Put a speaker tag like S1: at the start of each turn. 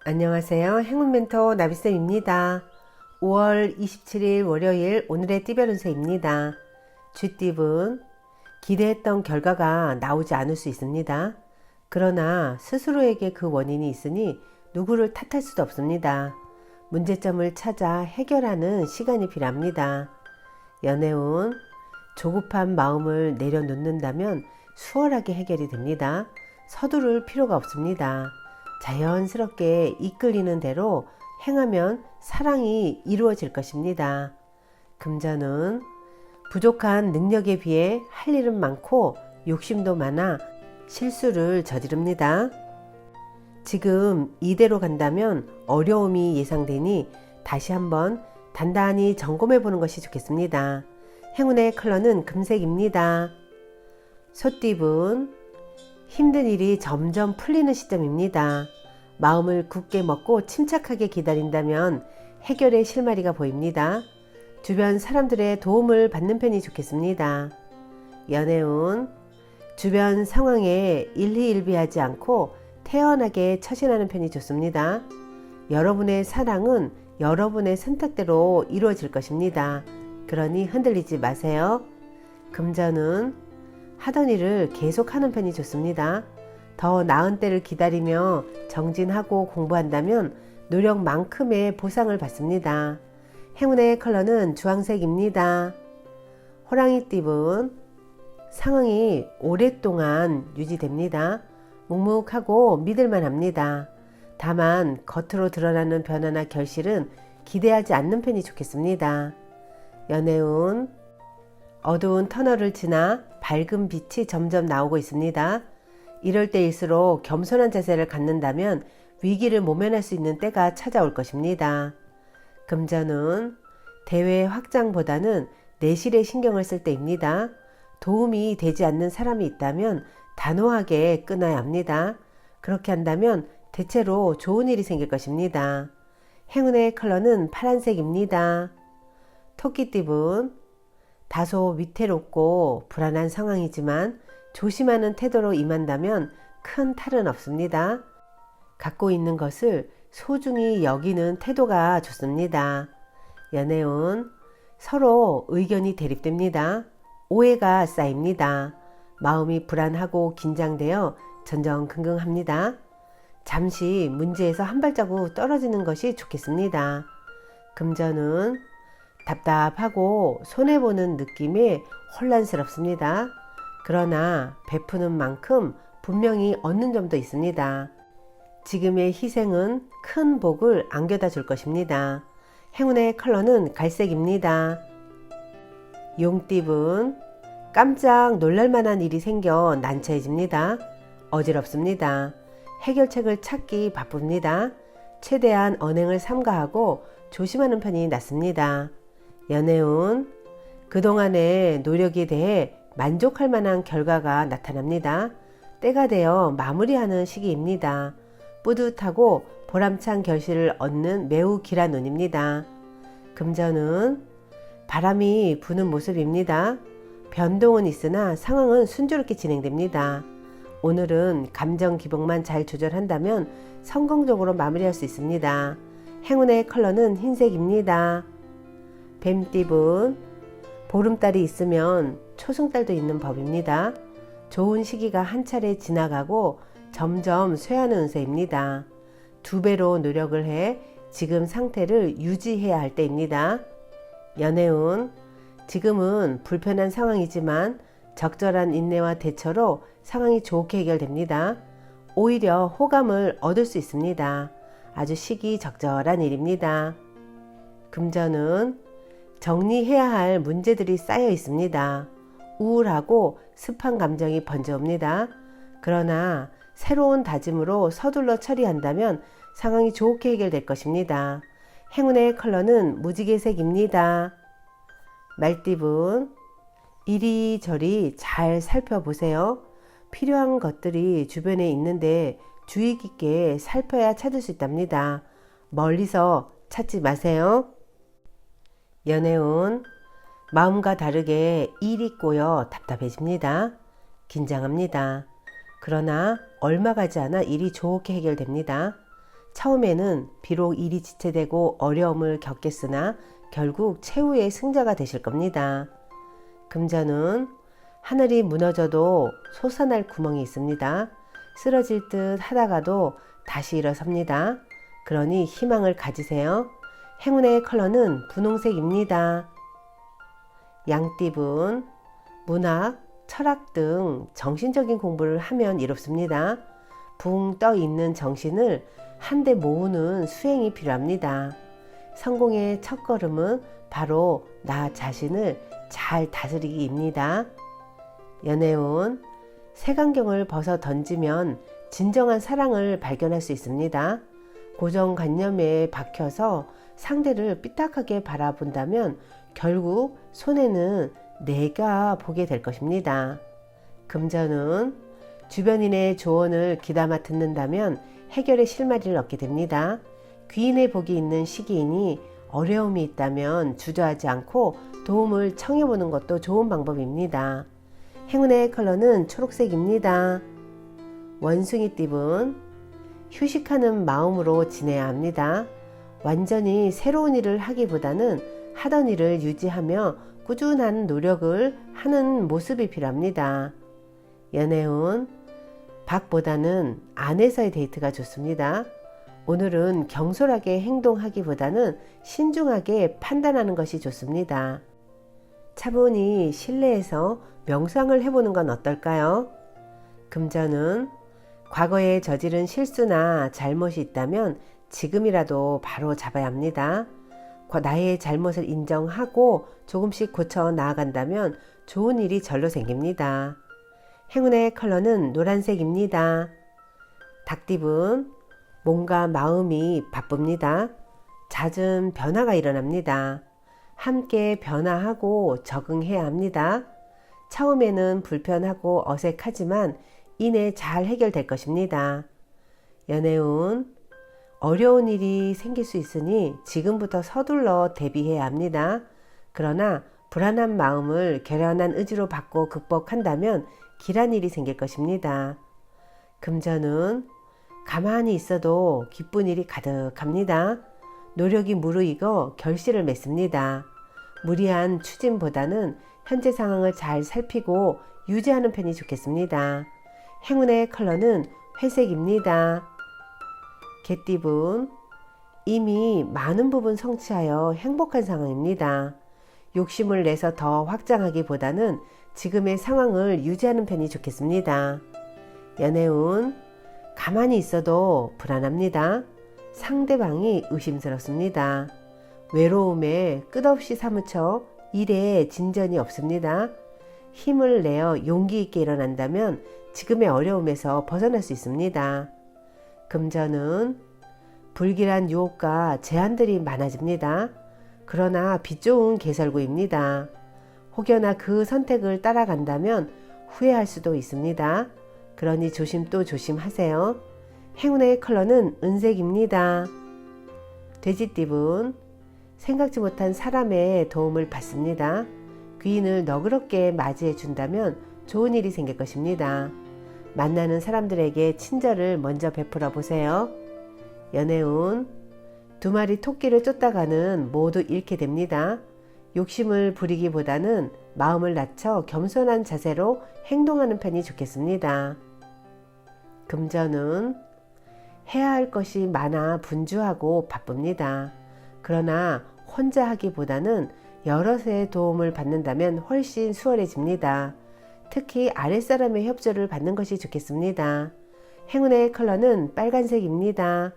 S1: 안녕하세요. 행운멘토 나비쌤입니다. 5월 27일 월요일 오늘의 띠별 운세입니다. 쥐띠분, 기대했던 결과가 나오지 않을 수 있습니다. 그러나 스스로에게 그 원인이 있으니 누구를 탓할 수도 없습니다. 문제점을 찾아 해결하는 시간이 필요합니다. 연애운, 조급한 마음을 내려놓는다면 수월하게 해결이 됩니다. 서두를 필요가 없습니다. 자연스럽게 이끌리는 대로 행하면 사랑이 이루어질 것입니다. 금전은 부족한 능력에 비해 할 일은 많고 욕심도 많아 실수를 저지릅니다. 지금 이대로 간다면 어려움이 예상되니 다시 한번 단단히 점검해 보는 것이 좋겠습니다. 행운의 컬러는 금색입니다. 소띠분, 힘든 일이 점점 풀리는 시점입니다. 마음을 굳게 먹고 침착하게 기다린다면 해결의 실마리가 보입니다. 주변 사람들의 도움을 받는 편이 좋겠습니다. 연애운, 주변 상황에 일희일비하지 않고 태연하게 처신하는 편이 좋습니다. 여러분의 사랑은 여러분의 선택대로 이루어질 것입니다. 그러니 흔들리지 마세요. 금전은 하던 일을 계속하는 편이 좋습니다. 더 나은 때를 기다리며 정진하고 공부한다면 노력만큼의 보상을 받습니다. 행운의 컬러는 주황색입니다. 호랑이띠분, 상황이 오랫동안 유지됩니다. 묵묵하고 믿을만 합니다. 다만 겉으로 드러나는 변화나 결실은 기대하지 않는 편이 좋겠습니다. 연애운, 어두운 터널을 지나 밝은 빛이 점점 나오고 있습니다. 이럴 때일수록 겸손한 자세를 갖는다면 위기를 모면할 수 있는 때가 찾아올 것입니다. 금전은 대외 확장보다는 내실에 신경을 쓸 때입니다. 도움이 되지 않는 사람이 있다면 단호하게 끊어야 합니다. 그렇게 한다면 대체로 좋은 일이 생길 것입니다. 행운의 컬러는 파란색입니다. 토끼띠분, 다소 위태롭고 불안한 상황이지만 조심하는 태도로 임한다면 큰 탈은 없습니다. 갖고 있는 것을 소중히 여기는 태도가 좋습니다. 연애운, 서로 의견이 대립됩니다. 오해가 쌓입니다. 마음이 불안하고 긴장되어 전전긍긍합니다. 잠시 문제에서 한 발자국 떨어지는 것이 좋겠습니다. 금전은 답답하고 손해보는 느낌에 혼란스럽습니다. 그러나 베푸는 만큼 분명히 얻는 점도 있습니다. 지금의 희생은 큰 복을 안겨다 줄 것입니다. 행운의 컬러는 갈색입니다. 용띠분, 깜짝 놀랄만한 일이 생겨 난처해집니다. 어지럽습니다. 해결책을 찾기 바쁩니다. 최대한 언행을 삼가하고 조심하는 편이 낫습니다. 연애운, 그동안의 노력에 대해 만족할 만한 결과가 나타납니다. 때가 되어 마무리하는 시기입니다. 뿌듯하고 보람찬 결실을 얻는 매우 길한 운입니다. 금전은 바람이 부는 모습입니다. 변동은 있으나 상황은 순조롭게 진행됩니다. 오늘은 감정 기복만 잘 조절한다면 성공적으로 마무리할 수 있습니다. 행운의 컬러는 흰색입니다. 뱀띠분, 보름달이 있으면 초승달도 있는 법입니다. 좋은 시기가 한 차례 지나가고 점점 쇠하는 운세입니다. 2배로 노력을 해 지금 상태를 유지해야 할 때입니다. 연애운, 지금은 불편한 상황이지만 적절한 인내와 대처로 상황이 좋게 해결됩니다. 오히려 호감을 얻을 수 있습니다. 아주 시기적절한 일입니다. 금전은 정리해야 할 문제들이 쌓여 있습니다. 우울하고 습한 감정이 번져옵니다. 그러나 새로운 다짐으로 서둘러 처리한다면 상황이 좋게 해결될 것입니다. 행운의 컬러는 무지개색입니다. 말띠분, 이리저리 잘 살펴보세요. 필요한 것들이 주변에 있는데 주의 깊게 살펴야 찾을 수 있답니다. 멀리서 찾지 마세요. 연애운, 마음과 다르게 일이 꼬여 답답해집니다. 긴장합니다. 그러나 얼마 가지 않아 일이 좋게 해결됩니다. 처음에는 비록 일이 지체되고 어려움을 겪겠으나 결국 최후의 승자가 되실 겁니다. 금전은 하늘이 무너져도 솟아날 구멍이 있습니다. 쓰러질 듯 하다가도 다시 일어섭니다. 그러니 희망을 가지세요. 행운의 컬러는 분홍색입니다. 양띠분, 문학, 철학 등 정신적인 공부를 하면 이롭습니다. 붕 떠 있는 정신을 한데 모으는 수행이 필요합니다. 성공의 첫걸음은 바로 나 자신을 잘 다스리기입니다. 연애운, 색안경을 벗어 던지면 진정한 사랑을 발견할 수 있습니다. 고정관념에 박혀서 상대를 삐딱하게 바라본다면 결국 손해는 내가 보게 될 것입니다. 금전은 주변인의 조언을 귀담아 듣는다면 해결의 실마리를 얻게 됩니다. 귀인의 복이 있는 시기이니 어려움이 있다면 주저하지 않고 도움을 청해보는 것도 좋은 방법입니다. 행운의 컬러는 초록색입니다. 원숭이띠분, 휴식하는 마음으로 지내야 합니다. 완전히 새로운 일을 하기보다는 하던 일을 유지하며 꾸준한 노력을 하는 모습이 필요합니다. 연애운, 밖보다는 안에서의 데이트가 좋습니다. 오늘은 경솔하게 행동하기보다는 신중하게 판단하는 것이 좋습니다. 차분히 실내에서 명상을 해보는 건 어떨까요? 금전은 과거에 저지른 실수나 잘못이 있다면 지금이라도 바로 잡아야 합니다. 나의 잘못을 인정하고 조금씩 고쳐 나아간다면 좋은 일이 절로 생깁니다. 행운의 컬러는 노란색입니다. 닭띠분, 몸과 마음이 바쁩니다. 잦은 변화가 일어납니다. 함께 변화하고 적응해야 합니다. 처음에는 불편하고 어색하지만 이내 잘 해결될 것입니다. 연애운, 어려운 일이 생길 수 있으니 지금부터 서둘러 대비해야 합니다. 그러나 불안한 마음을 결연한 의지로 바꿔 극복한다면 길한 일이 생길 것입니다. 금전은 가만히 있어도 기쁜 일이 가득합니다. 노력이 무르익어 결실을 맺습니다. 무리한 추진보다는 현재 상황을 잘 살피고 유지하는 편이 좋겠습니다. 행운의 컬러는 회색입니다. 개띠분, 이미 많은 부분 성취하여 행복한 상황입니다. 욕심을 내서 더 확장하기보다는 지금의 상황을 유지하는 편이 좋겠습니다. 연애운, 가만히 있어도 불안합니다. 상대방이 의심스럽습니다. 외로움에 끝없이 사무쳐 일에 진전이 없습니다. 힘을 내어 용기 있게 일어난다면 지금의 어려움에서 벗어날 수 있습니다. 금전은 불길한 유혹과 제한들이 많아집니다. 그러나 빛 좋은 개설구입니다. 혹여나 그 선택을 따라간다면 후회할 수도 있습니다. 그러니 조심 또 조심하세요. 행운의 컬러는 은색입니다. 돼지띠분, 생각지 못한 사람의 도움을 받습니다. 귀인을 너그럽게 맞이해 준다면 좋은 일이 생길 것입니다. 만나는 사람들에게 친절을 먼저 베풀어 보세요. 연애운, 두 마리 토끼를 쫓다가는 모두 잃게 됩니다. 욕심을 부리기보다는 마음을 낮춰 겸손한 자세로 행동하는 편이 좋겠습니다. 금전은 해야 할 것이 많아 분주하고 바쁩니다. 그러나 혼자 하기보다는 여럿의 도움을 받는다면 훨씬 수월해집니다. 특히 아랫사람의 협조를 받는 것이 좋겠습니다. 행운의 컬러는 빨간색입니다.